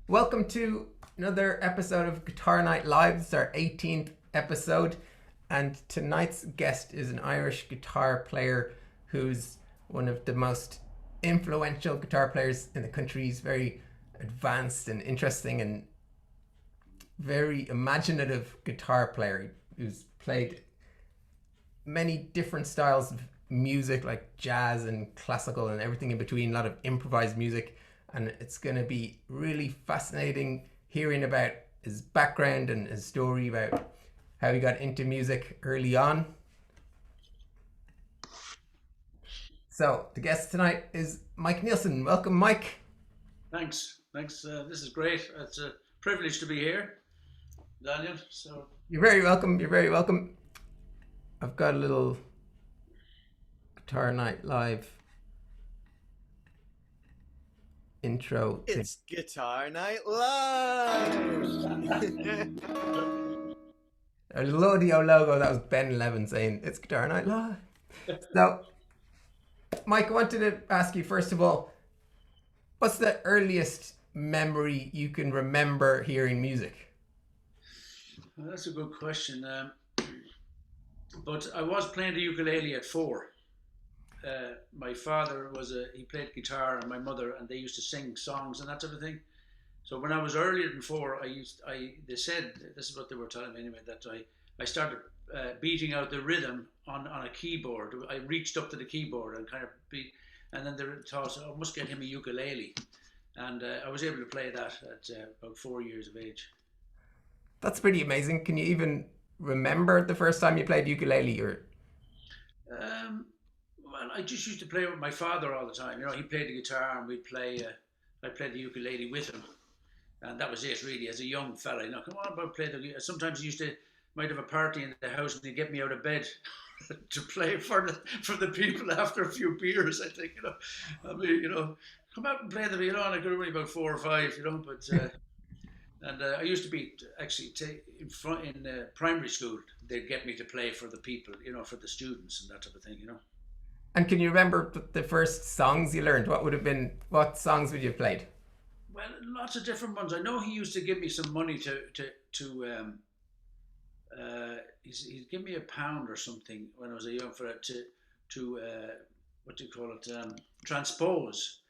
Welcome to another episode of Guitar Night Live. It's our 18th episode, and tonight's guest is an Irish guitar player who's one of the most influential guitar players in the country. He's very advanced and interesting and very imaginative guitar player who's played many different styles of music like jazz and classical and everything in between, a lot of improvised music. And it's going to be really fascinating hearing about his background and his story about how he got into music early on. So the guest tonight is Mike Nielsen. Welcome, Mike. Thanks. This is great. It's a privilege to be here, Daniel. So You're very welcome. You're very welcome. I've got a little Guitar Night Live intro thing. It's Guitar Night Live! Our Lodio logo, that was Ben Levin saying, it's Guitar Night Live. So, Mike, I wanted to ask you, first of all, what's the earliest memory you can remember hearing music? Well, that's a good question. But I was playing the ukulele at 4. My father he played guitar, and my mother, and they used to sing songs and that sort of thing. So when I was earlier than 4, they said, this is what they were telling me anyway, that I started beating out the rhythm on a keyboard. I reached up to the keyboard and kind of and then they thought, oh, I must get him a ukulele. And I was able to play that at about 4 years of age. That's pretty amazing. Can you even remember the first time you played ukulele? Well, I just used to play with my father all the time. You know, he played the guitar and I played the ukulele with him. And that was it, really, as a young fella. You know, come on, about play the guitar. Sometimes he might have a party in the house and he'd get me out of bed to play for the people after a few beers, I think, you know. I mean, you know, come out and play the violin. I could have only about 4 or 5, you know, but... And I used to be actually in primary school. They'd get me to play for the people, you know, for the students and that type of thing, you know. And can you remember the first songs you learned? What songs would you have played? Well, lots of different ones. I know he used to give me some money he'd give me £1 or something when I was a young fella to what do you call it, transpose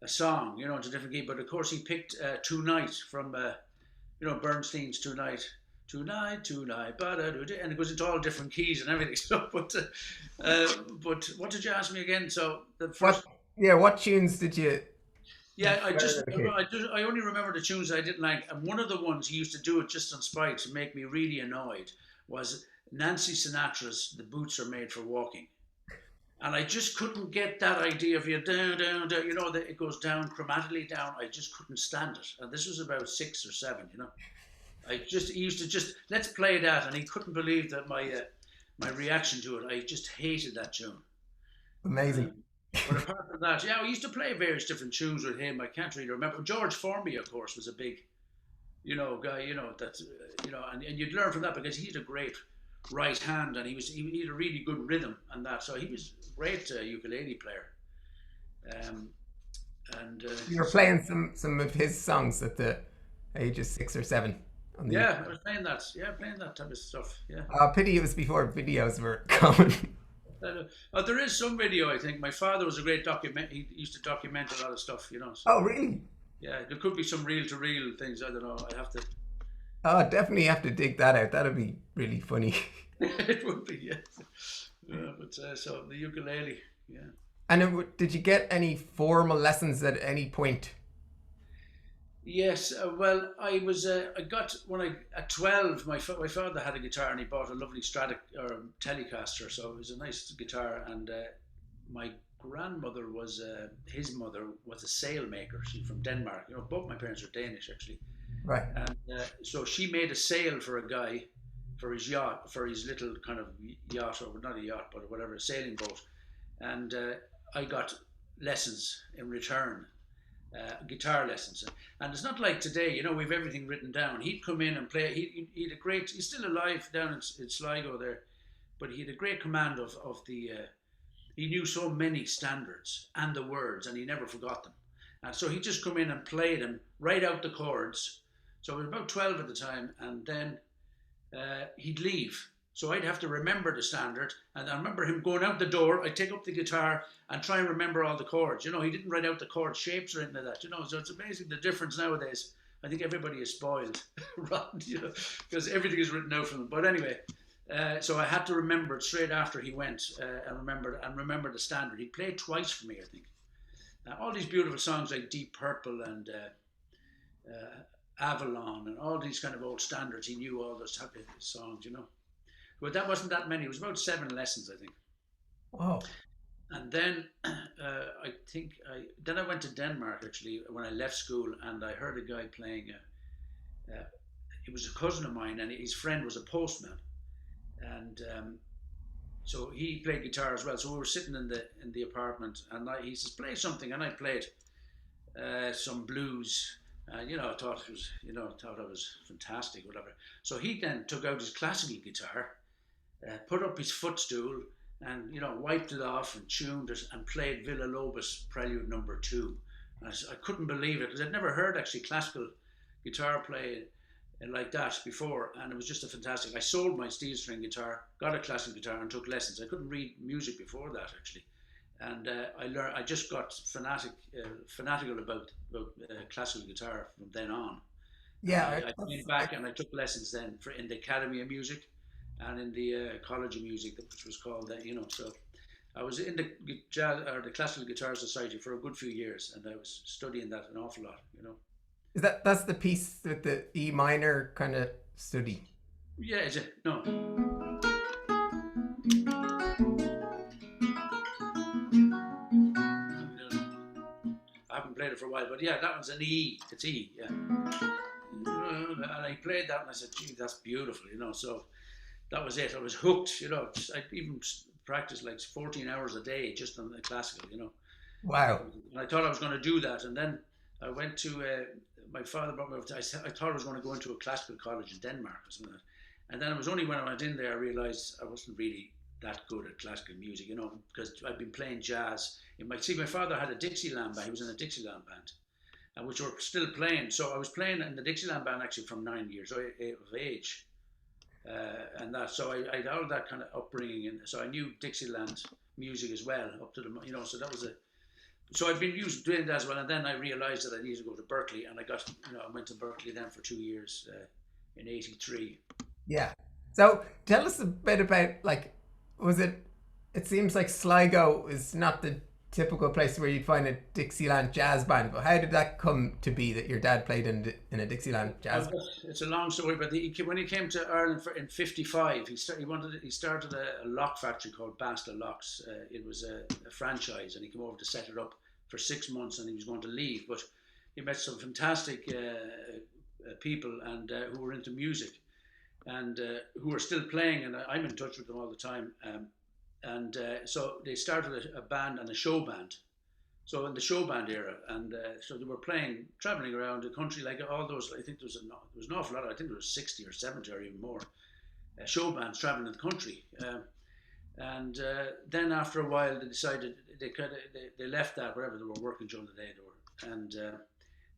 a song, you know, into different key. But of course he picked Tonight from, you know, Bernstein's Tonight, and it goes into all different keys and everything. So, but what did you ask me again? So the first, what tunes did you? yeah, I only remember the tunes I didn't like, and one of the ones he used to do it just on spite to make me really annoyed was Nancy Sinatra's "The Boots Are Made for Walking." And I just couldn't get that idea of you down, you know, that it goes down chromatically down. I just couldn't stand it. And this was about 6 or 7, you know. He used to just, let's play that. And he couldn't believe that my reaction to it. I just hated that tune. Amazing. But apart from that, yeah, we used to play various different tunes with him. I can't really remember. George Formby, of course, was a big, you know, guy, you know, that, you know, and you'd learn from that because he had a great right hand, and he had a really good rhythm and that, so he was a great ukulele player. You were playing some of his songs at the age of 6 or 7 on the yeah, I was playing that. Yeah, playing that type of stuff. Yeah. Pity it was before videos were common. There is some video. I think my father was a great document. He used to document a lot of stuff, you know. So, Oh, really? yeah, there could be some reel-to-reel things. I don't know. I have to. Oh, definitely have to dig that out. That'd be really funny. It would be, yeah. But so the ukulele, yeah. And did you get any formal lessons at any point? Yes, well, I got at 12. My father had a guitar, and he bought a lovely Telecaster, so it was a nice guitar. And my grandmother his mother was a sailmaker. She's from Denmark. You know, both my parents are Danish, actually. Right. And so she made a sail for a guy for his yacht, for his little kind of yacht, or not a yacht, but whatever, a sailing boat. And I got lessons in return, guitar lessons. And it's not like today, you know, we've everything written down. He'd come in and play. He's still alive down in Sligo there, but he had a great command of the, he knew so many standards and the words, and he never forgot them. And so he'd just come in and play them right out the chords. So I was about 12 at the time, and then he'd leave. So I'd have to remember the standard, and I remember him going out the door. I'd take up the guitar and try and remember all the chords. You know, he didn't write out the chord shapes or anything like that. You know, so it's amazing the difference nowadays. I think everybody is spoiled, rotten, you know, because everything is written out for them. But anyway, so I had to remember it straight after he went, and remember the standard. He played twice for me, I think. All these beautiful songs like Deep Purple and Avalon and all these kind of old standards. He knew all those type of songs, you know. But that wasn't that many. It was about 7 lessons, I think. Wow. And then then I went to Denmark actually when I left school, and I heard a guy playing. He was a cousin of mine, and his friend was a postman, and so he played guitar as well. So we were sitting in the apartment, and he says, "Play something," and I played some blues. You know, I thought I was fantastic, whatever. So he then took out his classical guitar, put up his footstool, and wiped it off and tuned it and played Villa Lobos Prelude Number 2. And I couldn't believe it, because I'd never heard actually classical guitar play like that before, and it was just a fantastic. I sold my steel string guitar, got a classical guitar, and took lessons. I couldn't read music before that actually, and I just got fanatical about classical guitar from then on. Yeah, I came back and I took lessons then in the Academy of Music and in the College of Music, which was called then. So I was in the Classical Guitar Society for a good few years, and I was studying that an awful lot. That's the piece with the E minor kind of study? Yeah, is it? No. I haven't played it for a while, but yeah, that one's an E. It's E, yeah. And I played that, and I said, "Gee, that's beautiful," So that was it. I was hooked, I even practiced like 14 hours a day just on the classical, Wow. And I thought I was going to do that, and then I went to my father brought me up. I thought I was going to go into a classical college in Denmark or something, and then it was only when I went in there I realised I wasn't really that good at classical music, because I'd been playing jazz. My father had a Dixieland band. He was in a Dixieland band, which were still playing. So I was playing in the Dixieland band actually from 9 years of age, and that. So I had all that kind of upbringing, and so I knew Dixieland music as well up to the, So that was So I'd been doing that as well, and then I realised that I needed to go to Berkeley, and I went to Berkeley then for 2 years in '83. Yeah. So tell us a bit about, it seems like Sligo is not the typical place where you'd find a Dixieland jazz band, but how did that come to be that your dad played in a Dixieland jazz band? It's a long story, but when he came to Ireland in '55, he started a lock factory called Basta Locks. It was a franchise, and he came over to set it up for 6 months, and he was going to leave, but he met some fantastic people and who were into music, and who are still playing, and I'm in touch with them all the time. So they started a band and a show band. So in the show band era, and so they were traveling around the country, like all those. I think there was an awful lot. I think there was 60 or 70 or even more show bands traveling in the country. And then after a while, they decided they left that wherever they were working during the day, and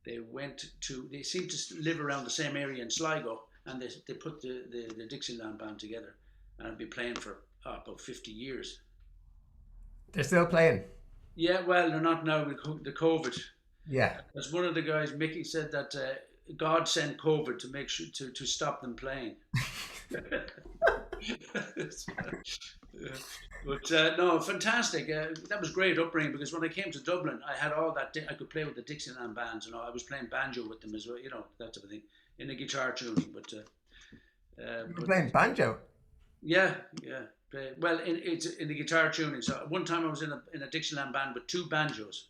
they seemed to live around the same area in Sligo, and they put the Dixieland band together, and I've been playing for about 50 years. They're still playing? Yeah, well, they're not now with the COVID. Yeah. As one of the guys, Mickey, said that God sent COVID to make sure to stop them playing. But no, fantastic. That was great upbringing, because when I came to Dublin, I had all that. I could play with the Dixieland bands, I was playing banjo with them as well, that type of thing, in the guitar tuning. But you're playing banjo? Yeah. Well, it's in the guitar tuning. So one time I was in a Dixieland band with 2 banjos.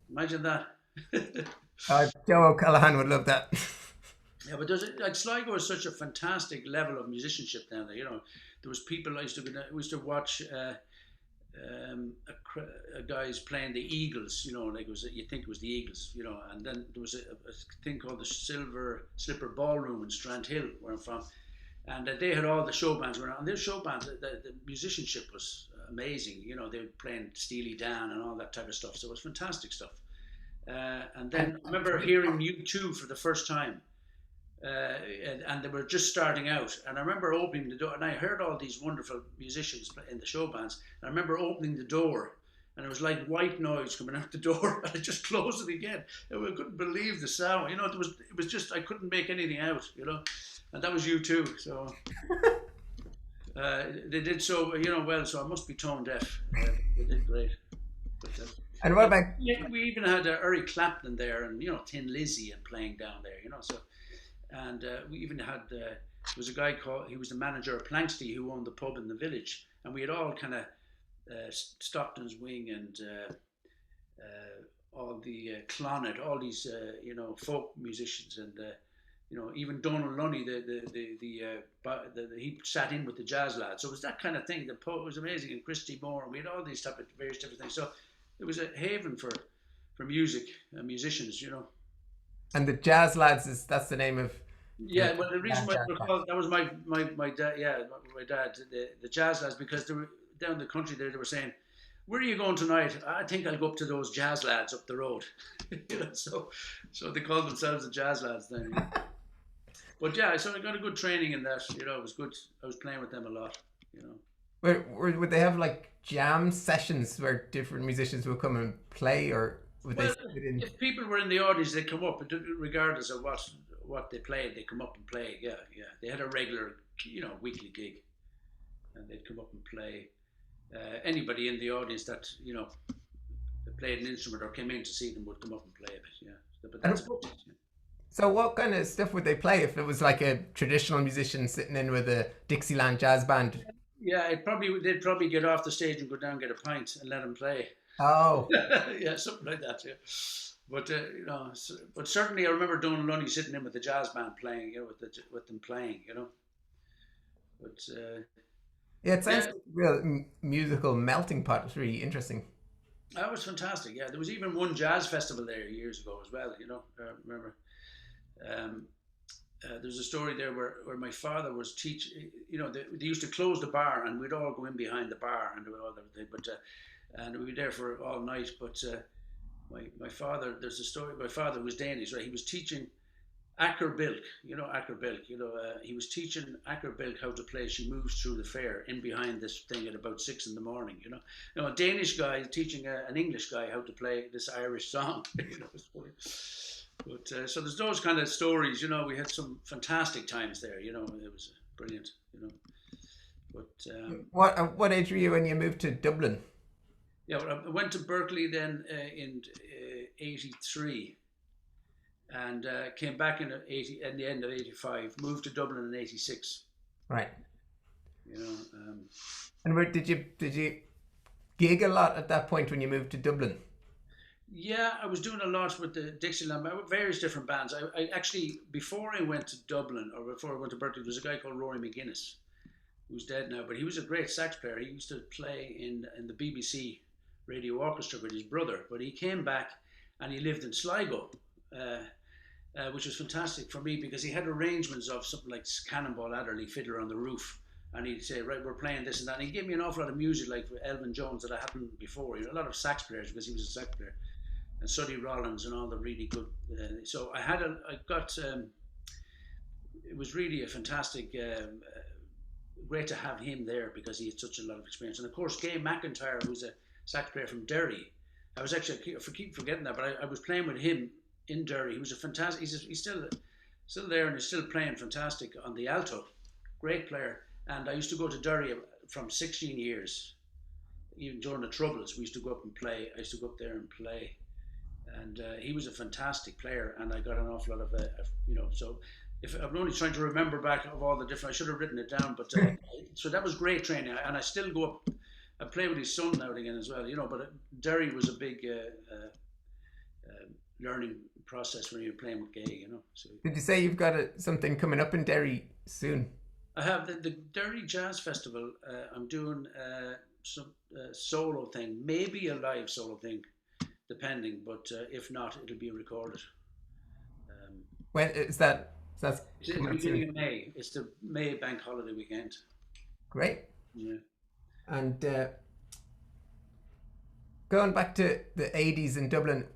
Imagine that. Joe O'Callaghan would love that. Yeah, but Sligo is such a fantastic level of musicianship down there. There was people I used to watch guys playing the Eagles. You think it was the Eagles. And then there was a thing called the Silver Slipper Ballroom in Strandhill, where I'm from. And they had all the show bands around. And their show bands, the musicianship was amazing. They were playing Steely Dan and all that type of stuff. So it was fantastic stuff. And then I remember hearing U2 for the first time. And they were just starting out. And I remember opening the door, and I heard all these wonderful musicians in the show bands. And I remember opening the door, and it was like white noise coming out the door. And I just closed it again. I couldn't believe the sound. You know, it was just, I couldn't make anything out. You know, and that was U2. So they did so, you know, well. So I must be tone deaf. They did great. But, and what about? we even had Eric Clapton there, and you know, Thin Lizzy and playing down there. You know, so. And we even had, there was a guy called, he was the manager of Planksty who owned the pub in the village. And we had all kind of Stockton's Wing and all the Clonard, all these, you know, folk musicians. And, you know, even Donald Lunny, he sat in with the jazz lads. So it was that kind of thing. The poet was amazing. And Christy Moore, and we had all these type of various different things. So it was a haven for music and musicians, you know. And the Jazz Lads that's the name of. Yeah, well, the reason why that was my dad. Yeah, my dad, the Jazz Lads, because they were down the country there. They were saying, "Where are you going tonight?" I think I'll go up to those Jazz Lads up the road. You know, so they called themselves the Jazz Lads then. You know. But yeah, so I got a good training in that. You know, it was good. I was playing with them a lot. You know, would they have like jam sessions where different musicians would come and play, or? If people were in the audience, they'd come up, regardless of what they played, they'd come up and play. Yeah. They had a regular, you know, weekly gig, and they'd come up and play. Anybody in the audience that, you know, played an instrument or came in to see them would come up and play a bit. Yeah, but that's about it. Yeah. So what kind of stuff would they play if it was like a traditional musician sitting in with a Dixieland jazz band? Yeah, they'd probably get off the stage and go down and get a pint and let them play. Oh, yeah, something like that. Yeah, but you know, but certainly I remember Donald Lunny sitting in with the jazz band playing, you know, with them playing, you know. But yeah, it sounds like a real musical melting pot. It's really interesting. That was fantastic. Yeah, there was even one jazz festival there years ago as well. You know, I remember. There's a story there where my father was teaching. You know, they used to close the bar, and we'd all go in behind the bar and do all that. But and we were there for all night. But my father, there's a story. My father was Danish, right? He was teaching Acker Bilk. You know Acker Bilk. You know, he was teaching Acker Bilk how to play "She Moves Through the Fair" in behind this thing at about 6 in the morning. You know, a Danish guy teaching an English guy how to play this Irish song. You know, it's funny. But so there's those kind of stories. You know, we had some fantastic times there. You know, it was brilliant. You know, but what age were you when you moved to Dublin? Yeah, well, I went to Berkeley then in '83, and came back in the end of '85. Moved to Dublin in '86. Right. You know. And where did you gig a lot at that point when you moved to Dublin? Yeah, I was doing a lot with the Dixieland, various different bands. I actually, before I went to Dublin, or before I went to Berkeley, there was a guy called Rory McGuinness, who's dead now, but he was a great sax player. He used to play in the BBC radio orchestra with his brother, but he came back and he lived in Sligo, which was fantastic for me because he had arrangements of something like Cannonball Adderley, Fiddler on the Roof, and he'd say, right, we're playing this and that. And he gave me an awful lot of music, like Elvin Jones, that I hadn't before. You know, a lot of sax players because he was a sax player. And Suddy Rollins and all the really good. So it was really a fantastic, great to have him there because he had such a lot of experience. And of course, Gay McIntyre, who's a sax player from Derry. I was actually, I keep forgetting that, but I was playing with him in Derry. He was a fantastic, he's still there and he's still playing fantastic on the alto. Great player. And I used to go to Derry from 16 years. Even during the Troubles, we used to go up and play. I used to go up there and play. And he was a fantastic player, and I got an awful lot of, you know. So, if I'm only trying to remember back of all the different, I should have written it down. But so that was great training, and I still go up. I play with his son now and again as well, you know. But Derry was a big learning process when you're playing with Gay, you know. So, did you say you've got something coming up in Derry soon? I have the Derry Jazz Festival. I'm doing some solo thing, maybe a live solo thing. Depending, but if not, it'll be recorded. When is that? It's the beginning of May. It's the May bank holiday weekend. Great. Yeah. And going back to the 80s in Dublin,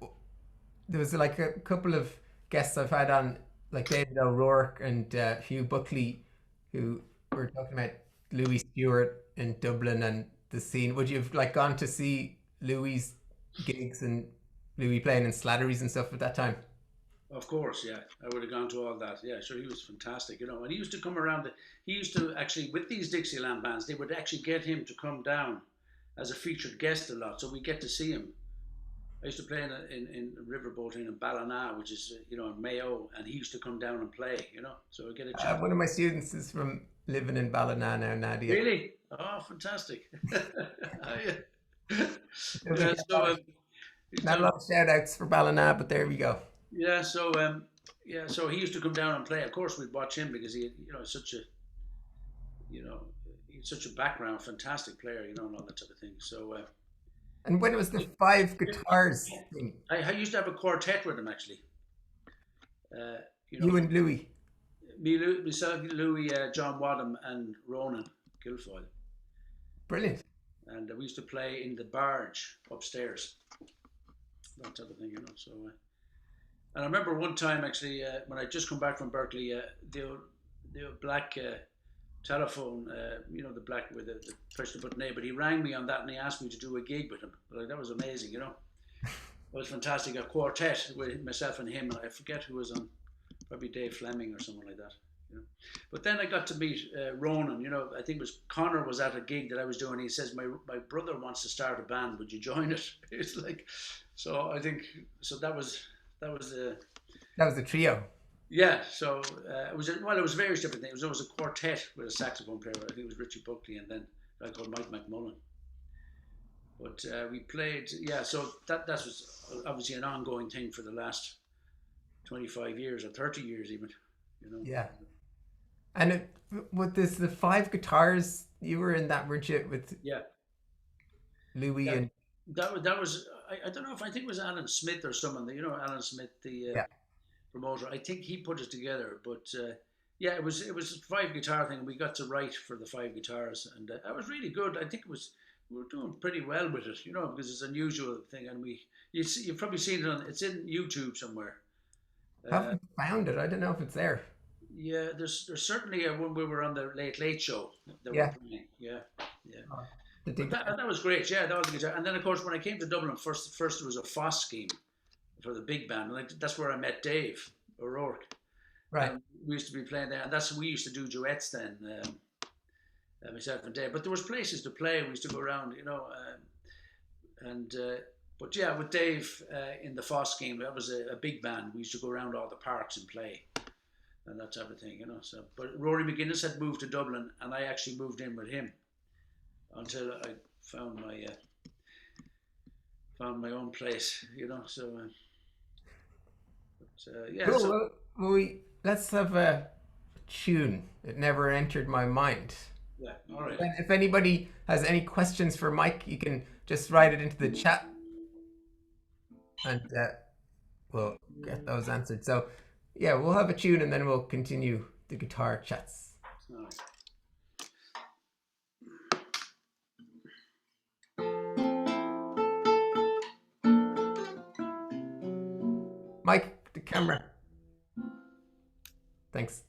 there was like a couple of guests I've had on, like David O'Rourke and Hugh Buckley, who were talking about Louis Stewart in Dublin and the scene. Would you have like gone to see Louis gigs and Louis playing in Slattery's and stuff at that time? Of course, yeah. I would have gone to all that. Yeah, sure. He was fantastic, you know. And he used to come around. He used to actually, with these Dixieland bands, they would actually get him to come down as a featured guest a lot, so we get to see him. I used to play in Riverboat in Ballina, which is in Mayo, and he used to come down and play, So I get a chance. One of my students is from living in Ballina now, Nadia. Really? Oh, fantastic! Oh, yeah. Yeah, So not a lot of shout outs for Ballina, but there we go. yeah, so so he used to come down and play. Of course, we'd watch him because he, such a, he's such a background, fantastic player, and all that type of thing. So. And when it was the 5 guitars thing, I used to have a quartet with him actually. you and Louis. Myself, Louis, John Wadham, and Ronan Guilfoyle. Brilliant. And we used to play in the barge upstairs, that type of thing, So, and I remember one time actually when I just come back from Berkeley, the black telephone, the black with the push the button A, but he rang me on that and he asked me to do a gig with him. Like that was amazing, It was fantastic. A quartet with myself and him, and I forget who was on, probably Dave Fleming or someone like that. But then I got to meet Ronan. I think it was Connor was at a gig that I was doing. He says, my brother wants to start a band. Would you join it? It's like, so I think so. That was the trio. Yeah. So it was various different things. It was a quartet with a saxophone player. I think it was Richie Buckley and then a guy called Mike McMullen. But we played. Yeah. So that was obviously an ongoing thing for the last 25 years or 30 years even. Yeah. And with the 5 guitars, you were in that, weren't you? With Louis and that was I don't know if I think it was Alan Smith or someone. Alan Smith, the promoter. I think he put it together. But it was a 5 guitar thing. We got to write for the 5 guitars, and that was really good. I think we were doing pretty well with it, because it's an unusual thing, and you've probably seen it it's in YouTube somewhere. I haven't found it. I don't know if it's there. Yeah, there's certainly when we were on the Late Late Show. That Yeah. Were playing. Yeah. Oh, That was great. Yeah, that was the guitar. And then of course when I came to Dublin, first there was a Foss scheme for the big band, and that's where I met Dave O'Rourke. Right. And we used to be playing there, and we used to do duets then, myself and Dave. But there was places to play. We used to go around, But yeah, with Dave in the Foss scheme, that was a big band. We used to go around all the parks and play, and that type of thing, So, but Rory McGuinness had moved to Dublin, and I actually moved in with him until I found my own place, So, yeah. Cool. So, Well, let's have a tune. It never entered my mind. yeah. All right. If anybody has any questions for Mike, you can just write it into the chat, and we'll get those answered. So, yeah, we'll have a tune and then we'll continue the guitar chats. All right. Mike, the camera. Thanks.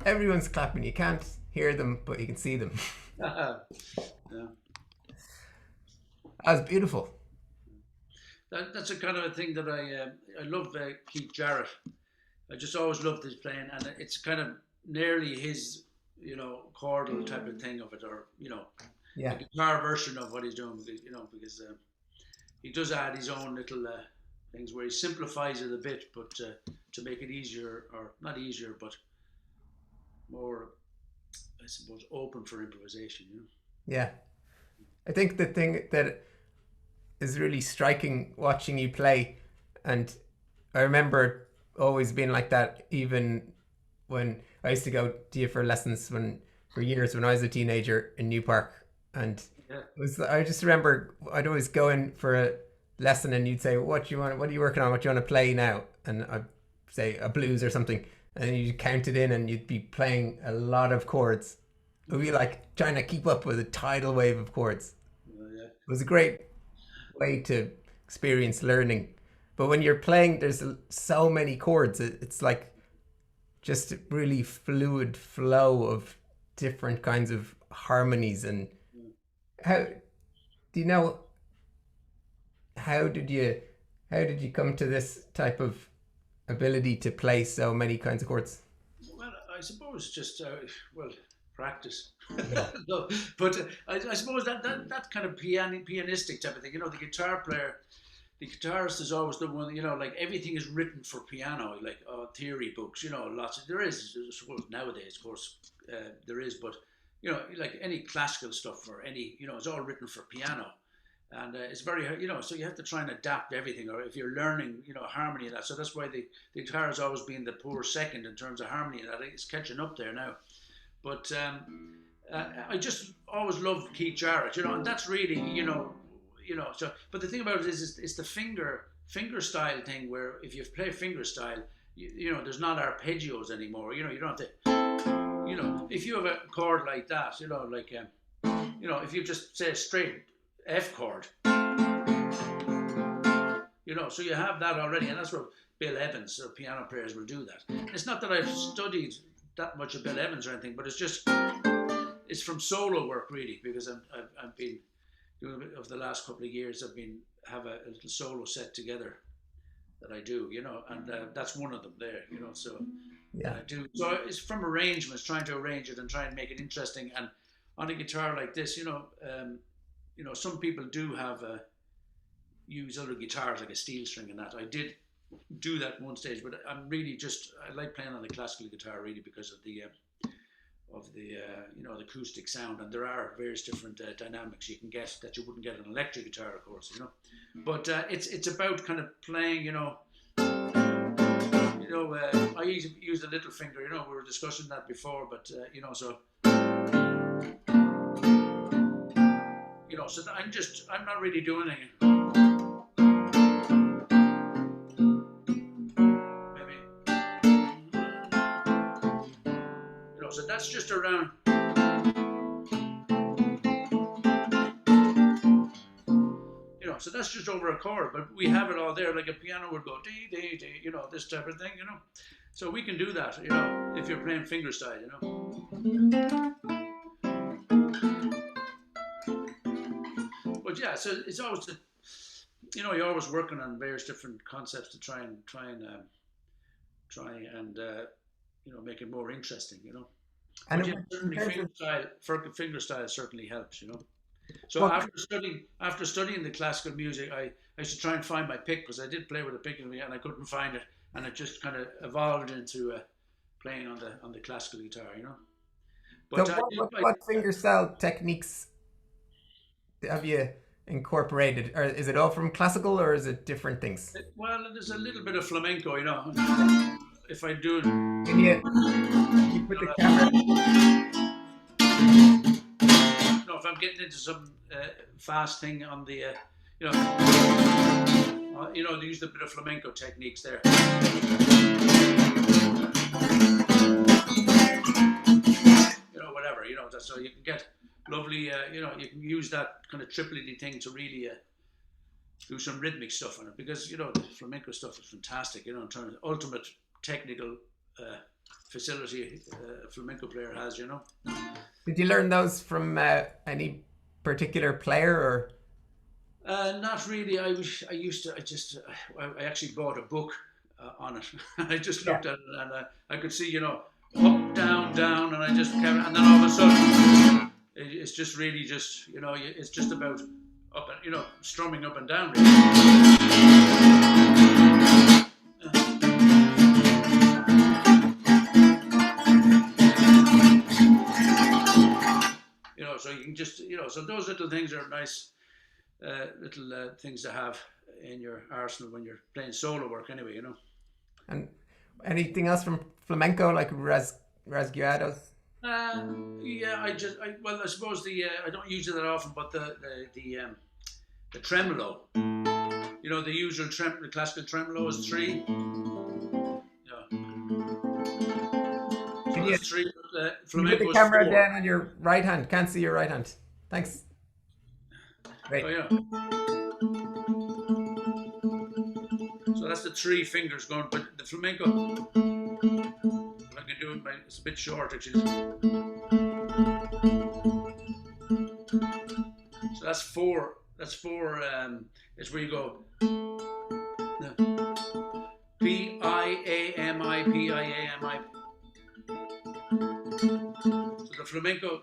Everyone's clapping. You can't hear them, but you can see them. Yeah. That was beautiful. That's a kind of a thing that I love Keith Jarrett. I just always loved his playing, and it's kind of nearly his, chordal type of thing of it, or Yeah. a guitar version of what he's doing, because he does add his own little things where he simplifies it a bit, but to make it easier, or not easier, but more, I suppose, open for improvisation. Yeah. I think the thing that is really striking watching you play, and I remember always being like that, even when I used to go to you for lessons for years when I was a teenager in New Park, and I just remember I'd always go in for a lesson and you'd say, what are you working on, what do you want to play now? And I'd say a blues or something, and then you'd count it in and you'd be playing a lot of chords. It would be like trying to keep up with a tidal wave of chords. It was a great way to experience learning. But when you're playing, there's so many chords. It's like just a really fluid flow of different kinds of harmonies. And how do you know? How did you come to this type of ability to play so many kinds of chords? Well, I suppose just practice. No, but I suppose that kind of pianistic type of thing. The guitar player, the guitarist is always the one. Like everything is written for piano, like theory books. Lots of, there is. I suppose nowadays, of course, there is, but like any classical stuff or any, it's all written for piano. And it's very, so you have to try and adapt everything. Or if you're learning, harmony and that. So that's why the guitar has always been the poor second in terms of harmony, and that it's catching up there now. But I just always loved Keith Jarrett, and that's really, So, but the thing about it is it's the finger style thing, where if you play finger style, there's not arpeggios anymore. You don't have to, if you have a chord like that, like, if you just say a straight F chord, so you have that already, and that's where Bill Evans or piano players will do that. It's not that I've studied that much of Bill Evans or anything, but it's from solo work really, because I've been doing over the last couple of years. Have a little solo set together that I do, and that's one of them there, So I do. So it's from arrangements, trying to arrange it and try and make it interesting. And on a guitar like this, some people do have use other guitars like a steel string and that. I did do that one stage, but I'm really I like playing on the classical guitar really because of the the acoustic sound, and there are various different dynamics you can get that you wouldn't get on an electric guitar, of course, But it's about kind of playing, I use the little finger, we were discussing that before, but so. So I'm not really doing anything. Maybe. So that's just around. So that's just over a chord, but we have it all there. Like a piano would go dee dee dee, you know, this type of thing, you know. So we can do that, you know, if you're playing fingerstyle, you know. But yeah, so it's always, you know, you're always working on various different concepts to try and you know, make it more interesting, you know. And But yeah, certainly fingerstyle certainly helps, you know. So Well, after studying the classical music, I used to try and find my pick, because I did play with a pick and I couldn't find it, and it just kind of evolved into playing on the classical guitar, you know. But so what fingerstyle techniques have you incorporated? Or is it all from classical, or is it different things? well, there's a little bit of flamenco, you know. If I do, Can you put the camera? you know, if I'm getting into some fast thing on the, you know, they use a bit of flamenco techniques there. You know, whatever, you know, that's so you can get lovely, you know, you can use that kind of triplety thing to really do some rhythmic stuff on it, because, you know, the flamenco stuff is fantastic, you know, in terms of ultimate technical facility a flamenco player has, you know. Did you learn those from any particular player, or? Not really. I actually bought a book on it. I just looked at it, and I could see, you know, up, down, down, and I just kept, and then all of a sudden, it's just really just, you know, it's just about up and, you know, strumming up and down, really. You know, so you can just, you know, so those little things are nice little things to have in your arsenal when you're playing solo work anyway, you know. And anything else from flamenco, like rasguados? Yeah, I suppose I don't use it that often, but the tremolo, you know, the usual the classical tremolo is 3. Yeah. So that's 3. Flamenco Put the is camera 4. down on your right hand. Can't see your right hand. Thanks. Great. Oh yeah. So that's the 3 fingers going, but the flamenco, if I can do it, it's a bit short actually. So that's 4. That's 4. It's where you go P-I-A-M-I, P-I-A-M-I. So the flamenco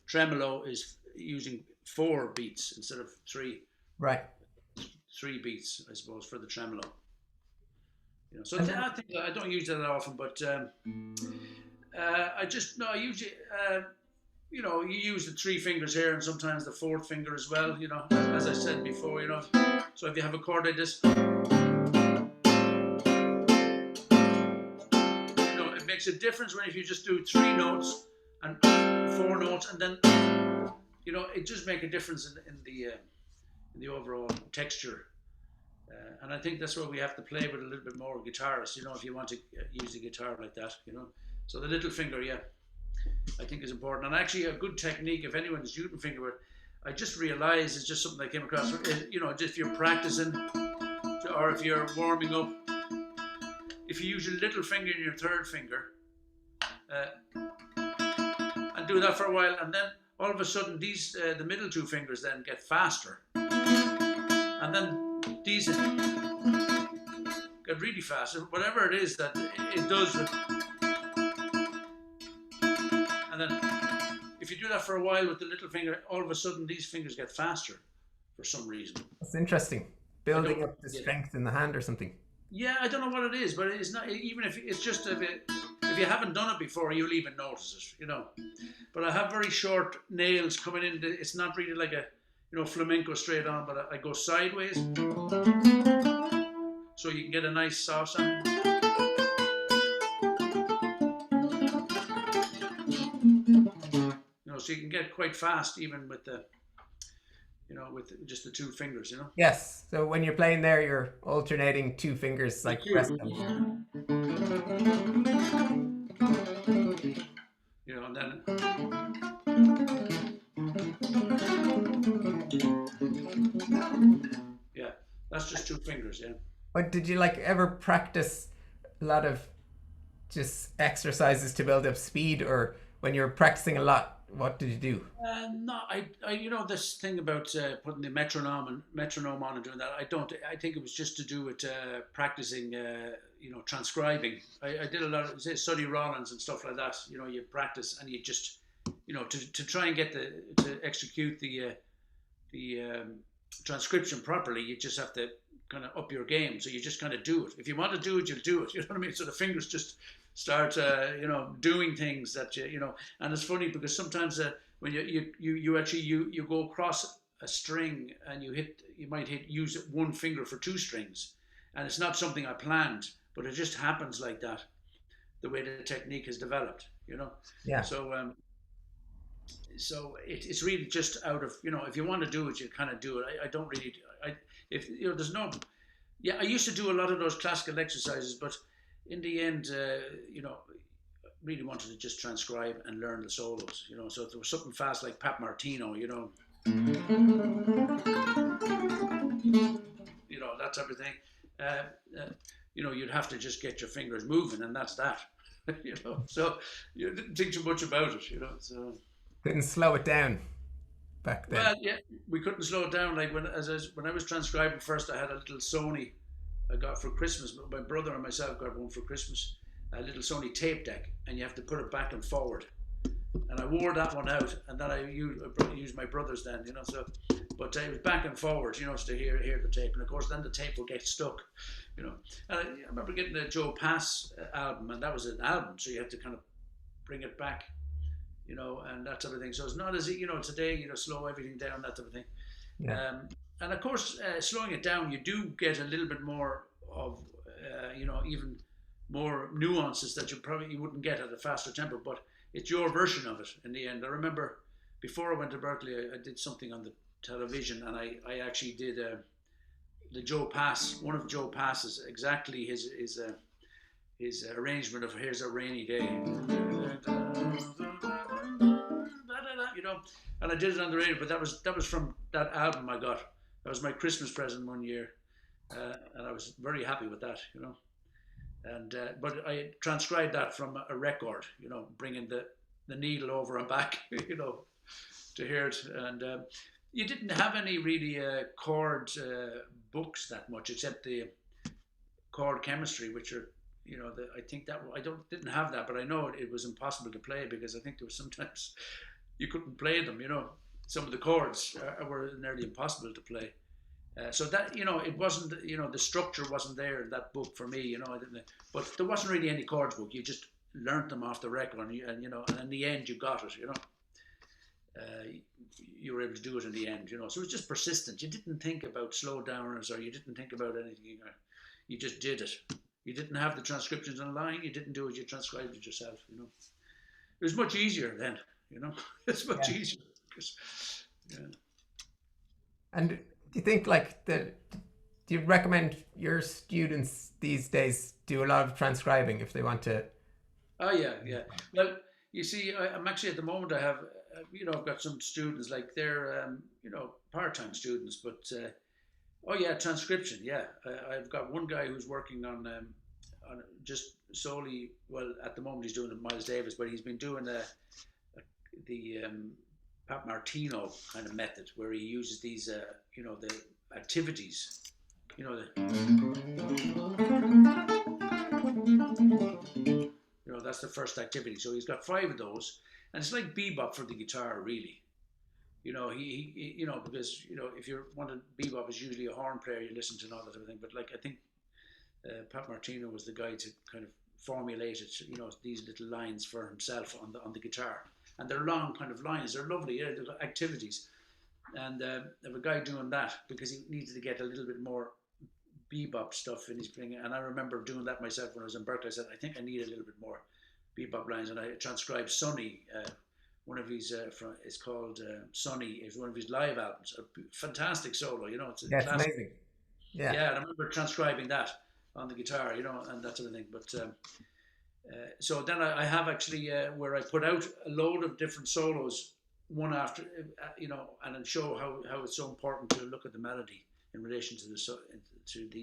tremolo is using 4 beats instead of 3. Right. 3 beats, I suppose, for the tremolo. You know, so I think I don't use that often, but I usually, you know, you use the 3 fingers here and sometimes the 4th finger as well. You know, as I said before, you know. So if you have a chord like this, you know, it makes a difference when if you just do 3 notes and 4 notes, and then, you know, it just makes a difference in the overall texture. And I think that's what we have to play with a little bit more guitarists, you know, if you want to use the guitar like that, you know. So the little finger, yeah, I think is important. And actually a good technique, if anyone is using finger with, I just realized it's just something I came across, you know, just if you're practicing or if you're warming up, if you use your little finger and your 3rd finger, and do that for a while, and then all of a sudden these, the middle 2 fingers then get faster. And then these get really fast. Whatever it is that it does. And then if you do that for a while with the little finger, all of a sudden these fingers get faster for some reason. That's interesting. Building up the strength in the hand or something. Yeah, I don't know what it is, but it's not, even if it's just, if you haven't done it before, you'll even notice it, you know. But I have very short nails coming in. It's not really like a, you know, flamenco straight on, but I go sideways, so you can get a nice soft sound. You know, so you can get quite fast even with the, you know, with just the 2 fingers, you know. Yes. So when you're playing there, you're alternating 2 fingers like rest them. You know, and then. Yeah, that's just two fingers. Yeah. But did you like ever practice a lot of just exercises to build up speed, or when you're practicing a lot, what did you do? No, you know, this thing about putting the metronome on and doing that. I don't. I think it was just to do with practicing. You know, transcribing. I did a lot of say, study Rollins and stuff like that. You know, you practice and you just, you know, to try and get to execute the transcription properly. You just have to kind of up your game. So you just kind of do it. If you want to do it, you'll do it. You know what I mean? So the fingers just start, you know, doing things that you know. And it's funny because sometimes when you actually you go across a string and you might use one finger for two strings, and it's not something I planned, but it just happens like that, the way the technique has developed, you know. Yeah. So it's really just out of, you know, if you want to do it, you kind of do it. I don't really, if you know, there's no, yeah, I used to do a lot of those classical exercises, but in the end, you know, really wanted to just transcribe and learn the solos, you know. So if there was something fast like Pat Martino, you know, that type of thing, you know, you'd have to just get your fingers moving, and that's that, you know. So you didn't think too much about it, you know. So Couldn't slow it down back then. well, yeah, we couldn't slow it down. Like when I was transcribing first, I had a little Sony I got for Christmas. My brother and myself got one for Christmas, a little Sony tape deck, and you have to put it back and forward. And I wore that one out, and then I used my brother's then, you know. So, but it was back and forward, you know, to hear the tape, and of course then the tape will get stuck, you know. And I remember getting the Joe Pass album, and that was an album, so you had to kind of bring it back, you know, and that type of thing. So it's not as, you know, today, you know, slow everything down, that type of thing. Yeah. And of course, slowing it down, you do get a little bit more of, you know, even more nuances that you wouldn't get at a faster tempo, but it's your version of it in the end. I remember before I went to Berkeley, I did something on the television, and I actually did the Joe Pass, one of Joe Pass's, exactly his arrangement of "Here's a Rainy Day," you know, and I did it on the radio. But that was from that album I got. That was my Christmas present one year, and I was very happy with that, you know. And but I transcribed that from a record, you know, bringing the needle over and back, you know, to hear it. And you didn't have any really chord books that much, except the chord chemistry, which are, you know, I think that didn't have that, but I know it was impossible to play because I think there was sometimes you couldn't play them, you know. Some of the chords were nearly impossible to play. So that, you know, it wasn't, you know, the structure wasn't there in that book for me, you know. But there wasn't really any chords book. You just learnt them off the record, and you know, and in the end you got it, you know. You were able to do it in the end, you know. So it was just persistent. You didn't think about slow downers, or you didn't think about anything. You just did it. You didn't have the transcriptions online. You didn't do it. You transcribed it yourself, you know. It was much easier then, you know. It's much easier. Yeah. And do you think do you recommend your students these days do a lot of transcribing if they want to? Oh yeah. Well, you see, I'm actually at the moment I have, you know, I've got some students like they're, you know, part-time students, but oh yeah, transcription. Yeah, I've got one guy who's working on just solely. Well, at the moment he's doing it Miles Davis, but he's been doing the Pat Martino kind of method where he uses these, you know, the activities, you know, you know, that's the first activity. So he's got 5 of those, and it's like bebop for the guitar, really. You know, he you know, because, you know, if you wanted bebop is usually a horn player, you listen to and all that sort of thing. But like, I think Pat Martino was the guy to kind of formulate it, you know, these little lines for himself on the guitar. And they're long kind of lines. They're lovely. Yeah, they're activities. And I have a guy doing that because he needed to get a little bit more bebop stuff in his playing. And I remember doing that myself when I was in Berkeley. I said, I think I need a little bit more bebop lines. And I transcribed Sonny, one of his, it's called Sonny. It's one of his live albums. A fantastic solo, you know. It's amazing. Yeah. Yeah, and I remember transcribing that on the guitar, you know, and that sort of thing. But so then I have actually where I put out a load of different solos one after, and then show how it's so important to look at the melody in relation to the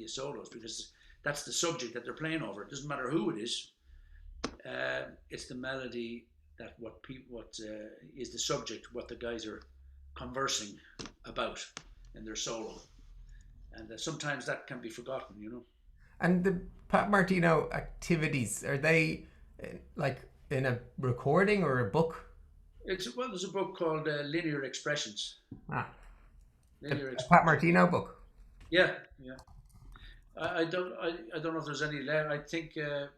solos, because that's the subject that they're playing over. It doesn't matter who it is. It's the melody that what is the subject, what the guys are conversing about in their solo, and sometimes that can be forgotten, And the Pat Martino activities, are they like in a recording or a book? There's a book called Linear Expressions. A Pat Martino book. Yeah. I don't know if there's any left. I think you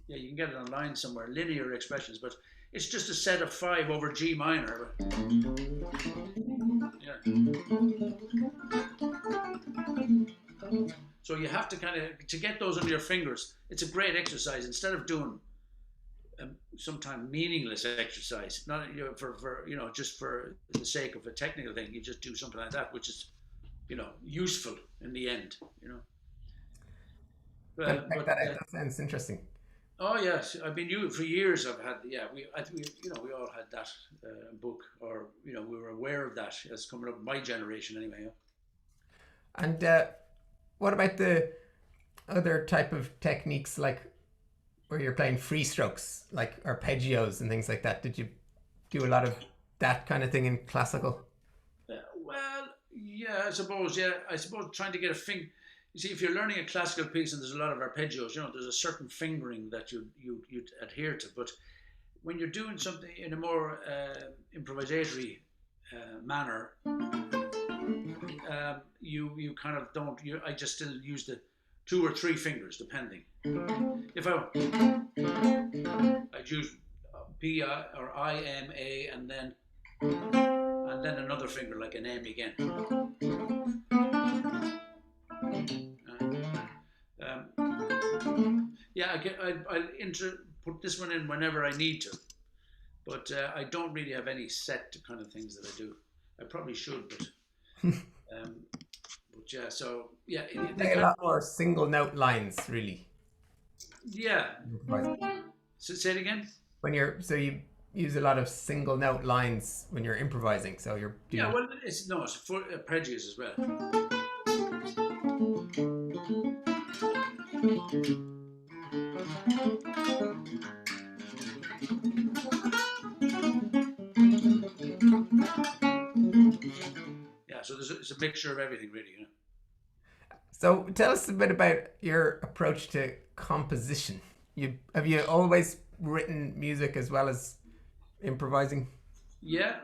can get it online somewhere. Linear Expressions, but it's just a set of 5 over G minor. Yeah. So you have to to get those under your fingers. It's a great exercise. Instead of doing sometimes meaningless exercise, not for just for the sake of a technical thing, you just do something like that, which is useful in the end. That sounds interesting. Oh yes, I've been for years. I've had we all had that book, or we were aware of that as coming up my generation anyway. And what about the other type of techniques, like where you're playing free strokes, like arpeggios and things like that? Did you do a lot of that kind of thing in classical? Well, yeah, I suppose trying to get a finger. You see, if you're learning a classical piece and there's a lot of arpeggios, there's a certain fingering that you adhere to. But when you're doing something in a more improvisatory manner, you kind of don't. I just still use the 2 or 3 fingers, depending. If I'd use P or I M A, and then another finger like an M again. I'll put this one in whenever I need to, but I don't really have any set kind of things that I do. I probably should, but yeah. So yeah, you play a lot more single note lines, really. Yeah. So say it again. You use a lot of single note lines when you're improvising. So you're doing... Well, it's for Arpeggios as well. Yeah, so it's a mixture of everything, really. So tell us a bit about your approach to composition. Have you always written music as well as improvising? Yeah,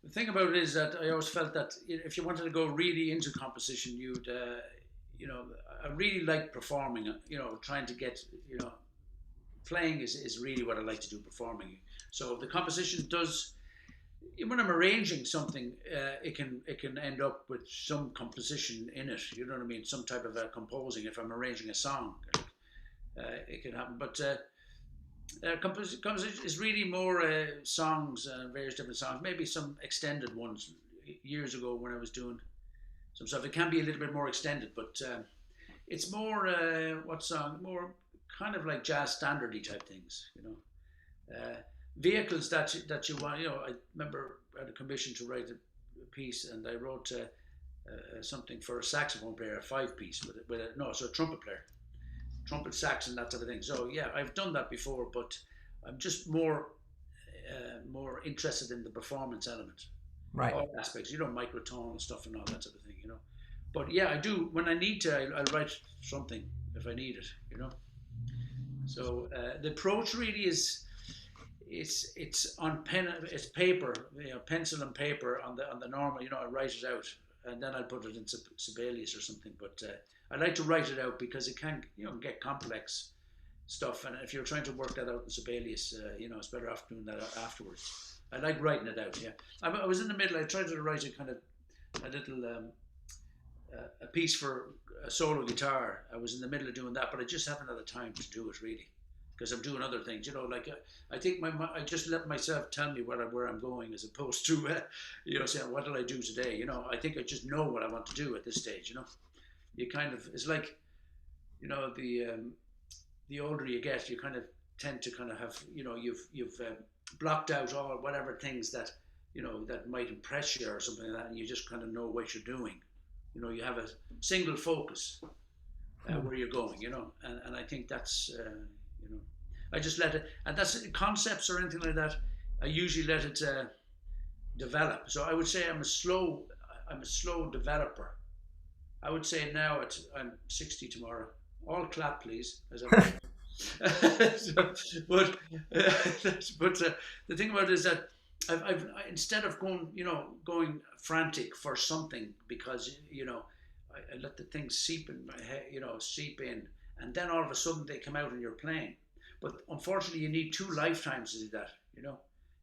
the thing about it is that I always felt that if you wanted to go really into composition, you'd I really like performing. Trying to get playing is really what I like to do. Performing. So the composition does. When I'm arranging something, it can end up with some composition in it. You know what I mean? Some type of composing. If I'm arranging a song, it can happen. But composition is really more songs, various different songs. Maybe some extended ones. Years ago, when I was doing some stuff, it can be a little bit more extended, but it's more more kind of like jazz standardy type things. Vehicles that you want. I remember I had a commission to write a piece, and I wrote something for a saxophone player, a 5-piece so a trumpet player, trumpet, sax, and that type of thing. So yeah, I've done that before, but I'm just more interested in the performance element, right? All aspects, microtonal stuff and all that type of thing, But yeah, I do when I need to. I'll write something if I need it, So the approach really is. It's on it's paper, pencil and paper on the normal. I write it out, and then I put it in Sibelius or something. But I like to write it out because it can get complex stuff, and if you're trying to work that out in Sibelius, it's better off doing that afterwards. I like writing it out. Yeah, I was in the middle. I tried to write a little a piece for a solo guitar. I was in the middle of doing that, but I just haven't had the time to do it really. Because I'm doing other things, I think I just let myself tell me where I'm going, as opposed to, saying what did I do today? I think I just know what I want to do at this stage. You kind of, it's like, the older you get, you kind of tend to kind of have, you've blocked out all whatever things that that might impress you or something like that, and you just kind of know what you're doing. You have a single focus where you're going. And I think that's I just let it, and that's concepts or anything like that. I usually let it develop. So I would say I'm a slow developer. I would say now I'm 60 tomorrow. All clap, please. But the thing about it is that I've instead of going frantic for something, because I let the things seep in my head, seep in, and then all of a sudden they come out and you're playing. But unfortunately, you need 2 lifetimes to do that.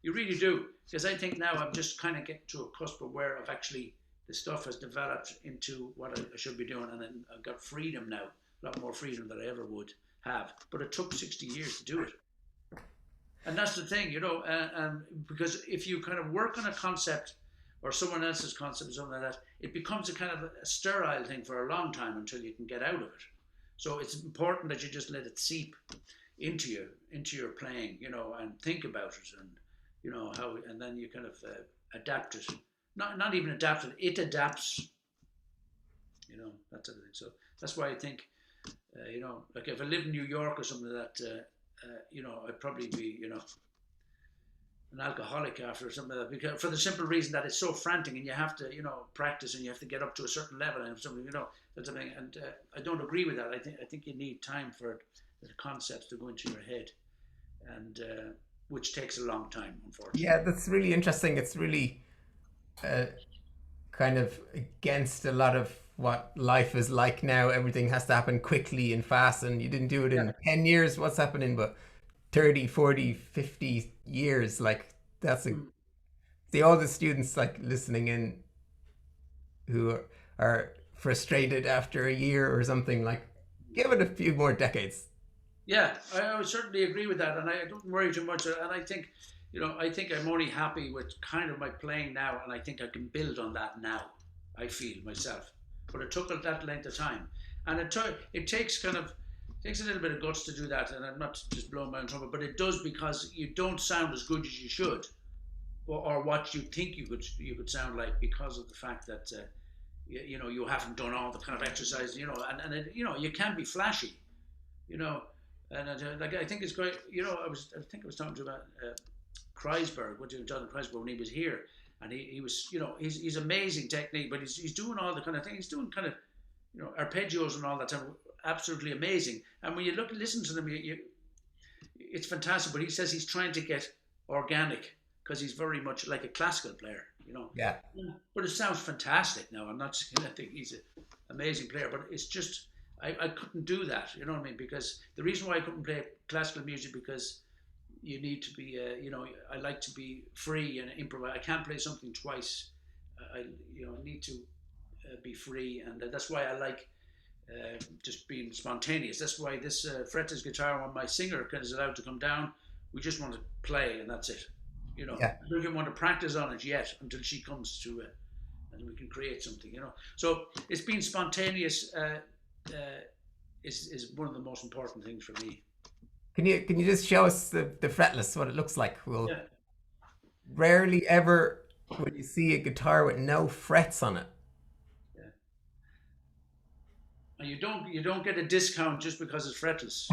You really do, because I think now I'm just kind of getting to a cusp of where I've actually, the stuff has developed into what I should be doing, and then I've got freedom now, a lot more freedom than I ever would have. But it took 60 years to do it. And that's the thing, because if you kind of work on a concept or someone else's concept or something like that, it becomes a kind of a sterile thing for a long time until you can get out of it. So it's important that you just let it seep into your playing, and think about it, and how, and then you kind of adapt it. Not even adapt it; it adapts. That sort of thing. So that's why I think, like if I lived in New York or something like that, I'd probably be, an alcoholic after or something like that, because for the simple reason that it's so frantic, and you have to, practice, and you have to get up to a certain level and something, that's something. And I don't agree with that. I think you need time for the concepts to go into your head, and which takes a long time, unfortunately. Yeah, that's really interesting. It's really kind of against a lot of what life is like now. Everything has to happen quickly and fast, and you didn't do it in 10 years. What's happening? But 30, 40, 50 years, like that's all the students like listening in who are frustrated after a year or something, like give it a few more decades. Yeah, I would certainly agree with that, and I don't worry too much. And I think, I think I'm only happy with kind of my playing now, and I think I can build on that now. I feel myself, but it took that length of time, and it takes a little bit of guts to do that. And I'm not just blowing my own trumpet, but it does, because you don't sound as good as you should, or what you think you could sound like, because of the fact that you haven't done all the kind of exercise, and it, you can be flashy, And I think it's great. I think I was talking to about Kreisberg, Jonathan Kreisberg, when he was here, and he was, he's amazing technique, but he's doing all the kind of things. He's doing kind of, arpeggios and all that stuff, absolutely amazing. And when you listen to them, it's fantastic. But he says he's trying to get organic, because he's very much like a classical player, Yeah. But it sounds fantastic now. I'm not saying I think he's an amazing player, but it's just, I couldn't do that, you know what I mean? Because the reason why I couldn't play classical music, because you need to be, I like to be free and improvise. I can't play something twice. I need to be free, and that's why I like just being spontaneous. That's why this fretless guitar, when my singer is allowed to come down, we just want to play, and that's it. Yeah. I don't want to practice on it yet until she comes to it, and we can create something, So it's being spontaneous. Is one of the most important things for me. Can you just show us the fretless, what it looks like? We'll rarely ever when you see a guitar with no frets on it. Yeah. And you don't get a discount just because it's fretless.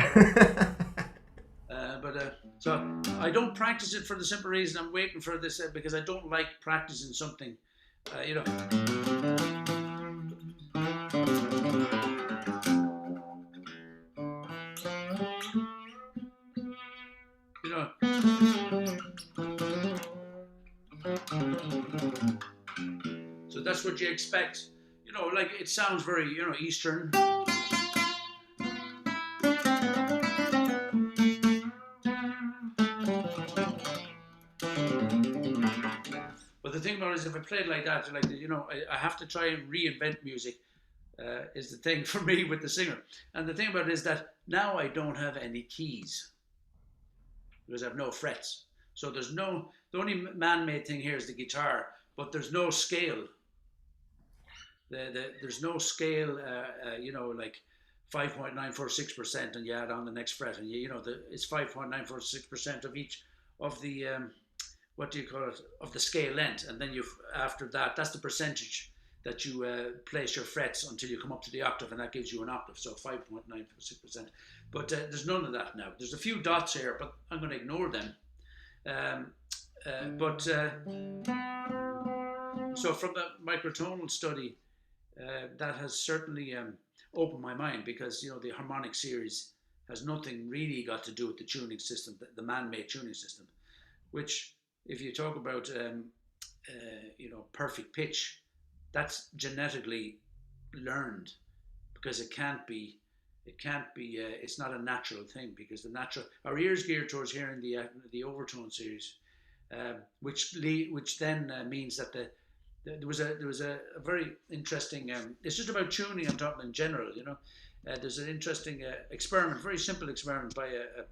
So I don't practice it for the simple reason I'm waiting for this, because I don't like practicing something, So that's what you expect. Like it sounds very, Eastern. But the thing about it is, if I play it like that, I have to try and reinvent music. Is the thing for me with the singer. And the thing about it is that now I don't have any keys, because I have no frets. So the only man-made thing here is the guitar, but there's no scale. There's no scale, like 5.946%, and you add on the next fret, and it's 5.946% of each of the what do you call it, of the scale length, and then after that, that's the percentage that you place your frets until you come up to the octave, and that gives you an octave. So 5.96%. But there's none of that now. There's a few dots here, but I'm going to ignore them. So from the microtonal study, that has certainly opened my mind, because the harmonic series has nothing really got to do with the tuning system, the man-made tuning system, which, if you talk about perfect pitch, that's genetically learned, because it can't be it's not a natural thing, because our ears geared towards hearing the overtone series, which then means that there was a very interesting it's just about tuning I'm talking in general, there's an interesting experiment, very simple experiment by a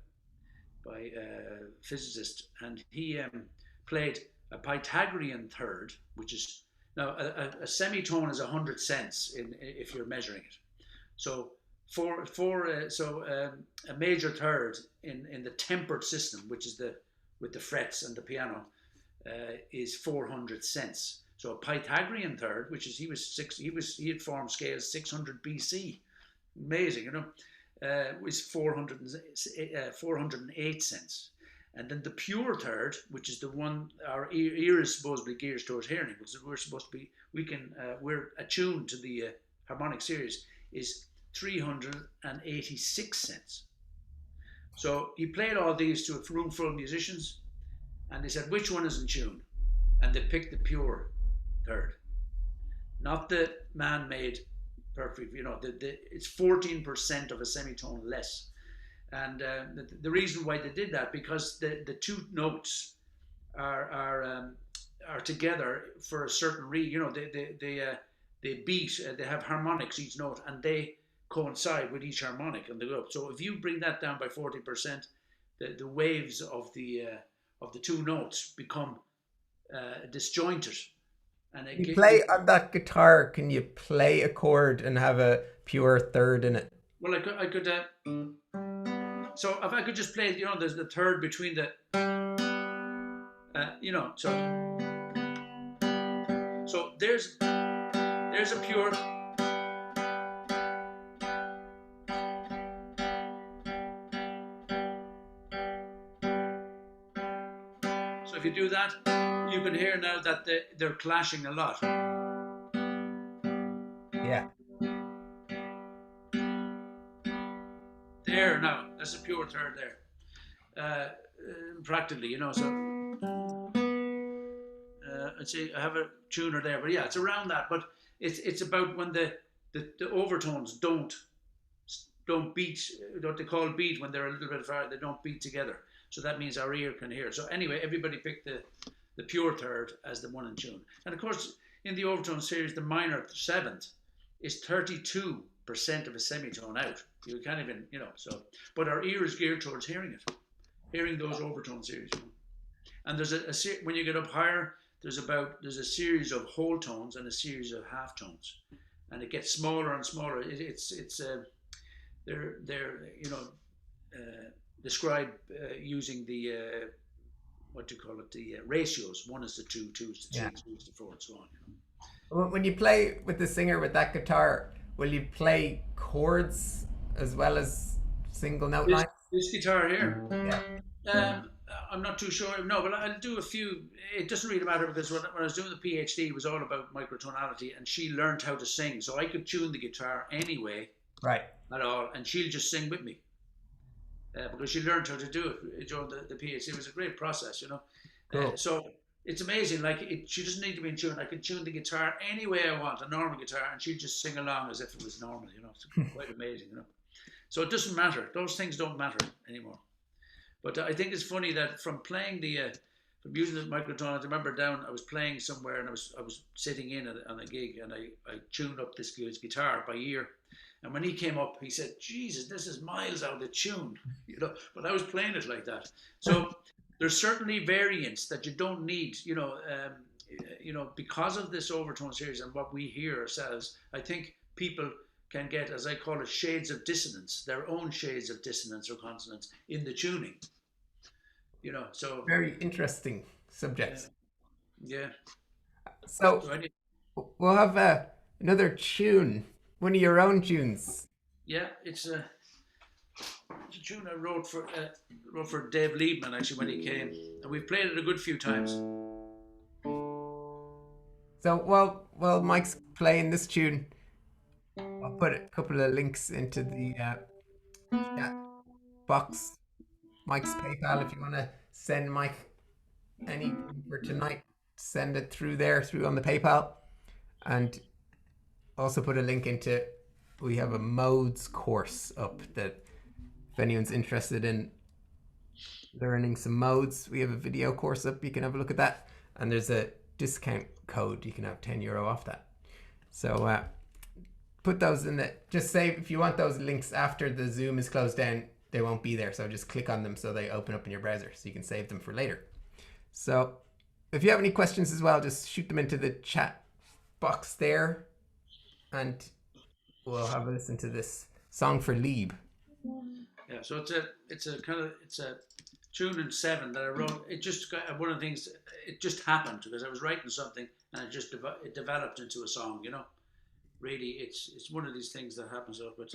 physicist, and he played a Pythagorean third, which is now a semitone is 100 cents if you're measuring it. So a major third in the tempered system, which is with the frets and the piano, is 400 cents. So a Pythagorean third, which is he had formed scales 600 BC, amazing, was 408 cents. And then the pure third, which is the one our ear is supposedly geared towards hearing, because we're attuned to the harmonic series, is 386 cents. So he played all these to a room full of musicians, and they said, which one is in tune? And they picked the pure third, not the man-made perfect. It's 14% of a semitone less. And the reason why they did that, because the two notes are together for a certain reason. They beat. They have harmonics each note, and they coincide with each harmonic, and they go up. So if you bring that down by 40%, the waves of the two notes become disjointed. And you play on that guitar. Can you play a chord and have a pure third in it? Well, I could. So if I could just play, there's the third between the, so there's a pure. So if you do that, you can hear now that they're clashing a lot. Yeah. There now, that's a pure third there. Practically, so I'd say I have a tuner there, but yeah, it's around that. But it's about when the overtones don't beat, what they call beat, when they're a little bit far, they don't beat together. So that means our ear can hear. So anyway, everybody picked the pure third as the one in tune. And of course, in the overtone series, the minor seventh is 32% of a semitone out. You can't even, so, but our ear is geared towards hearing those overtone series. And there's when you get up higher, there's a series of whole tones and a series of half tones, and it gets smaller and smaller. They're described using the what do you call it, the ratios. 1 is to 2, 2 is to 3, 3 is to 4, and so on. When you play with the singer with that guitar, will you play chords as well as single note lines? This guitar here. Yeah. I'm not too sure. No, but I'll do a few. It doesn't really matter, because when I was doing the PhD, it was all about microtonality, and she learned how to sing, so I could tune the guitar anyway. Right. At all, and she'll just sing with me, because she learned how to do it during the PhD. It was a great process, Cool. So it's amazing. She doesn't need to be in tune. I can tune the guitar any way I want, a normal guitar, and she'll just sing along as if it was normal. It's quite amazing. So it doesn't matter. Those things don't matter anymore. But I think it's funny that from playing from using the microtonal, I remember I was playing somewhere, and I was sitting in on a gig, and I tuned up this guy's guitar by ear. And when he came up, he said, Jesus, this is miles out of tune, but I was playing it like that. So there's certainly variants that you don't need, because of this overtone series and what we hear ourselves. I think people can get, as I call it, shades of dissonance, their own shades of dissonance or consonance in the tuning. you know. So Very interesting subjects. yeah. So So any, we'll have another tune, one of your own tunes. yeah, it's a tune I wrote for Dave Liebman actually when he came, and we've played it a good few times. So while Mike's playing this tune, I'll put a couple of links into the chat box. Mike's PayPal, if you want to send Mike anything for tonight, send it through there, through on the PayPal. And also put a link into, we have a modes course up that if anyone's interested in learning some modes, we have a video course up. You can have a look at that. And there's a discount code. You can have €10 off that. So put those in the, just say if you want those links after the Zoom is closed down, they won't be there. So just click on them so they open up in your browser so you can save them for later. So if you have any questions as well, just shoot them into the chat box there, and we'll have a listen to this song for Lieb. Yeah, so it's a tune in 7 that I wrote. It just got one of the things. It just happened because I was writing something and it developed into a song. You know, really, it's one of these things that happens. But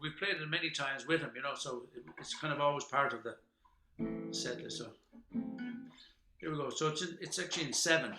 we've played it many times with him. You know, so it's kind of always part of the set list. So here we go. So it's actually in 7.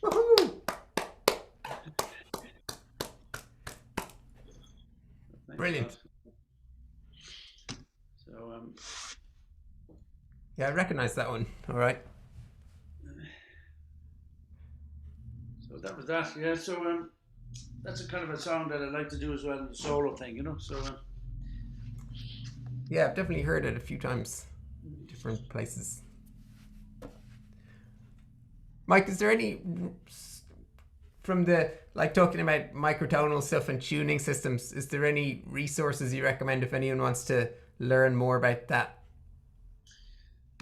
Woohoo! Brilliant. So Yeah, I recognize that one. All right. so that was that. Yeah. So that's a kind of a song that I like to do as well, the solo thing. You know. So Yeah, I've definitely heard it a few times. different places. Mike, is there any, from the, like talking about microtonal stuff and tuning systems, is there any resources you recommend if anyone wants to learn more about that?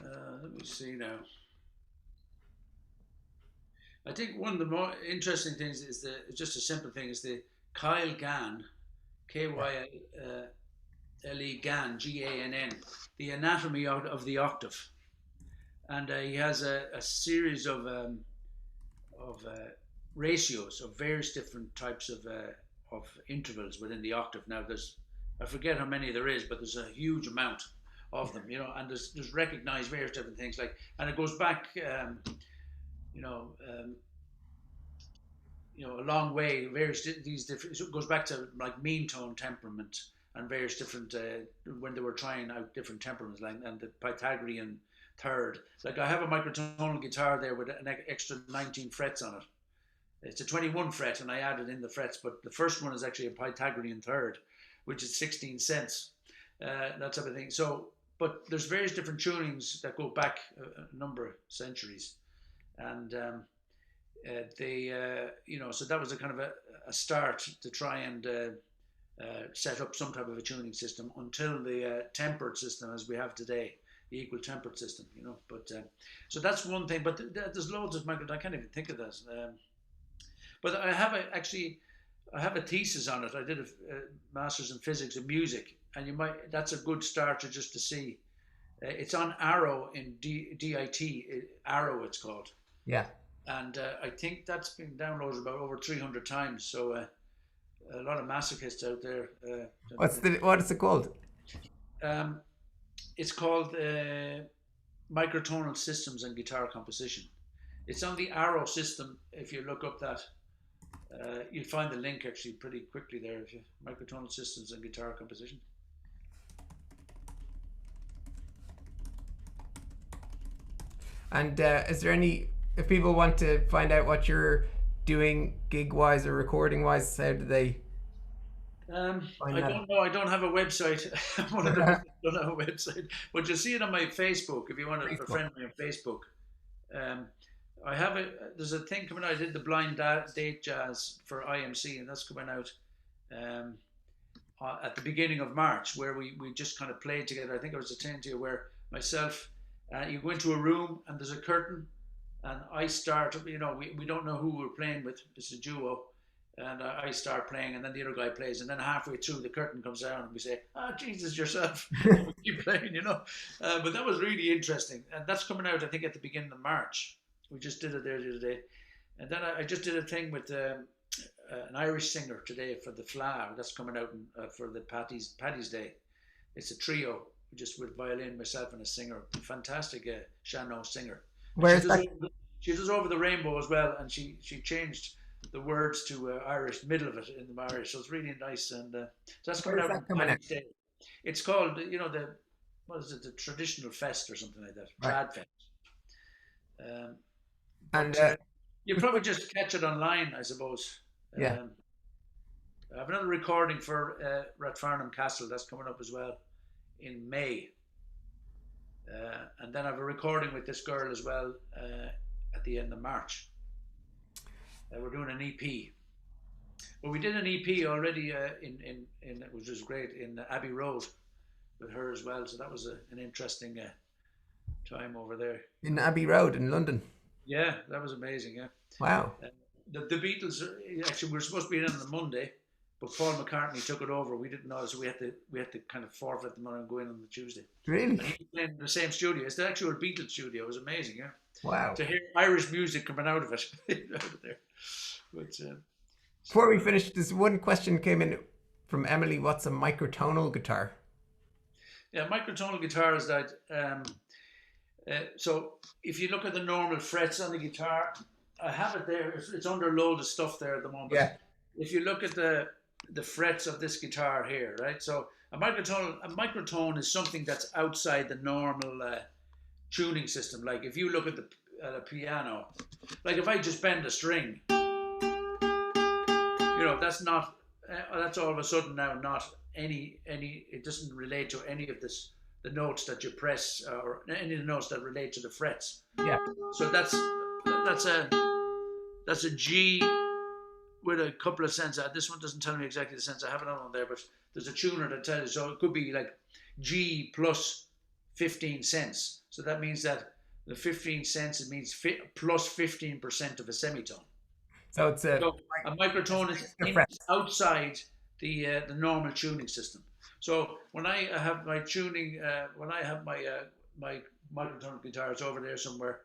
Let me see now. I think one of the more interesting things is just a simple thing, is the Kyle Gann, Kyle Gann, Gann, the anatomy of the octave. And he has a series of ratios of various different types of intervals within the octave. Now I forget how many there is, but there's a huge amount of them, and there's recognized various different things, and it goes back, a long way. It goes back to like mean tone temperament and various different when they were trying out different temperaments, and the Pythagorean third. Like I have a microtonal guitar there with an extra 19 frets on it. It's a 21 fret, and I added in the frets, but the first one is actually a Pythagorean third, which is 16 cents, that type of thing. So, but there's various different tunings that go back a number of centuries, and so that was a kind of a start to try and set up some type of a tuning system until the tempered system as we have today, the equal tempered system, But so that's one thing. But there's loads of I can't even think of this. But I have a thesis on it. I did a master's in physics and music, and that's a good start to just to see. It's on Arrow in DIT, Arrow it's called. Yeah. And I think that's been downloaded about over 300 times. So a lot of masochists out there. What is it called? It's called Microtonal Systems and Guitar Composition. It's on the Arrow system. If you look up that, you'll find the link actually pretty quickly there. If you Microtonal Systems and Guitar Composition. And is there any, if people want to find out what you're doing gig-wise or recording-wise, how do they? I don't know. I don't have a website. One of them don't have a website, but you'll see it on my Facebook if you want to friend me on Facebook. I have there's a thing coming out. I did the blind date jazz for IMC, and that's coming out at the beginning of March, where we just kind of played together. I think I was saying to you where myself, you go into a room and there's a curtain, and I start. We don't know who we're playing with. It's a duo. And I start playing, and then the other guy plays, and then halfway through the curtain comes down, and we say, Jesus, yourself." We keep playing, But that was really interesting, and that's coming out, I think, at the beginning of March. We just did it there the other day, and then I just did a thing with an Irish singer today for the Fla. That's coming out for the Paddy's Day. It's a trio, just with violin, myself, and a singer, fantastic Shannon singer. She does Over the Rainbow as well, and she changed the words to Irish, middle of it in the Irish, so it's really nice. And so that's coming out. It's called, the Traditional Fest or something like that, Trad Fest. And you probably just catch it online, I suppose. Yeah. I have another recording for Rathfarnham Castle that's coming up as well in May. And then I have a recording with this girl as well at the end of March. We're doing an EP. Well, we did an EP already which was great, in Abbey Road with her as well. So that was an interesting time over there. In Abbey Road in London? Yeah, that was amazing, yeah. Wow. The Beatles, actually, we were supposed to be in on the Monday, but Paul McCartney took it over. We didn't know, so we had to kind of forfeit the money and go in on the Tuesday. Really? And he was in the same studio. It's the actual Beatles studio. It was amazing, yeah. Wow. To hear Irish music coming out of it, out of there. But, before we finish, this one question came in from Emily. What's a microtonal guitar? Yeah, microtonal guitar is that. So if you look at the normal frets on the guitar, I have it there. It's under a load of stuff there at the moment. Yeah. If you look at the frets of this guitar here, right? So a microtone is something that's outside the normal tuning system. Like if you look at a piano, like if I just bend a string, that's all of a sudden now not any. It doesn't relate to any of this the notes that you press or any of the notes that relate to the frets. Yeah. So that's a G with a couple of cents. This one doesn't tell me exactly the cents. I have it on there, but there's a tuner that tells you. So it could be like G plus 15 cents. So that means that the 15 cents, it means plus 15% of a semitone. So it's a microtone is outside the normal tuning system. So when I have my tuning, when I have my microtonal guitars over there somewhere,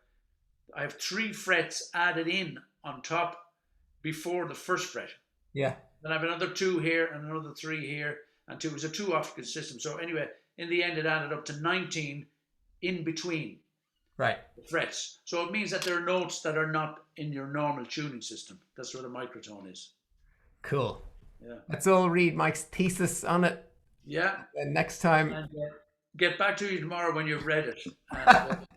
I have 3 frets added in on top before the first fret. Yeah. Then I have another 2 here and another 3 here and 2. It was a 2-octave system. So anyway, in the end, it added up to 19 in between. Right. The frets. So it means that there are notes that are not in your normal tuning system. That's what a microtone is. Cool. Yeah. Let's all read Mike's thesis on it. Yeah. And next time. And get back to you tomorrow when you've read it. And,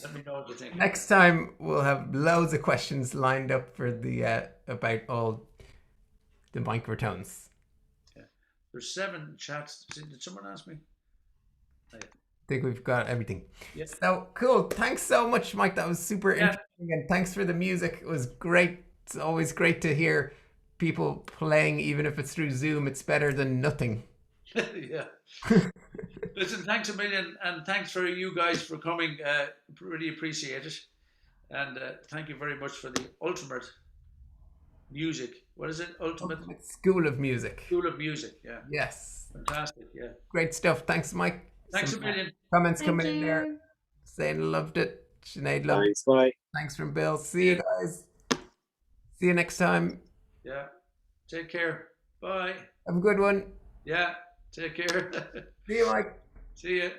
let me know what you think. Next time we'll have loads of questions lined up for the about all the microtones. Yeah. There's 7 chats. Did someone ask me? I think we've got everything. Yes. So cool. Thanks so much, Mike. That was super interesting. And thanks for the music. It was great. It's always great to hear people playing, even if it's through Zoom. It's better than nothing. Yeah. Listen, thanks a million, and thanks for you guys for coming. Really appreciate it. And thank you very much for the ultimate music. What is it? Ultimate School of Music. School of Music, yeah. Yes. Fantastic, yeah. Great stuff. Thanks, Mike. Thanks a million. Comments coming in there. Saying loved it. Sinead loved it. Thanks, bye. Thanks from Bill. See you guys. See you next time. Yeah. Take care. Bye. Have a good one. Yeah. Take care. See you, Mike. See you.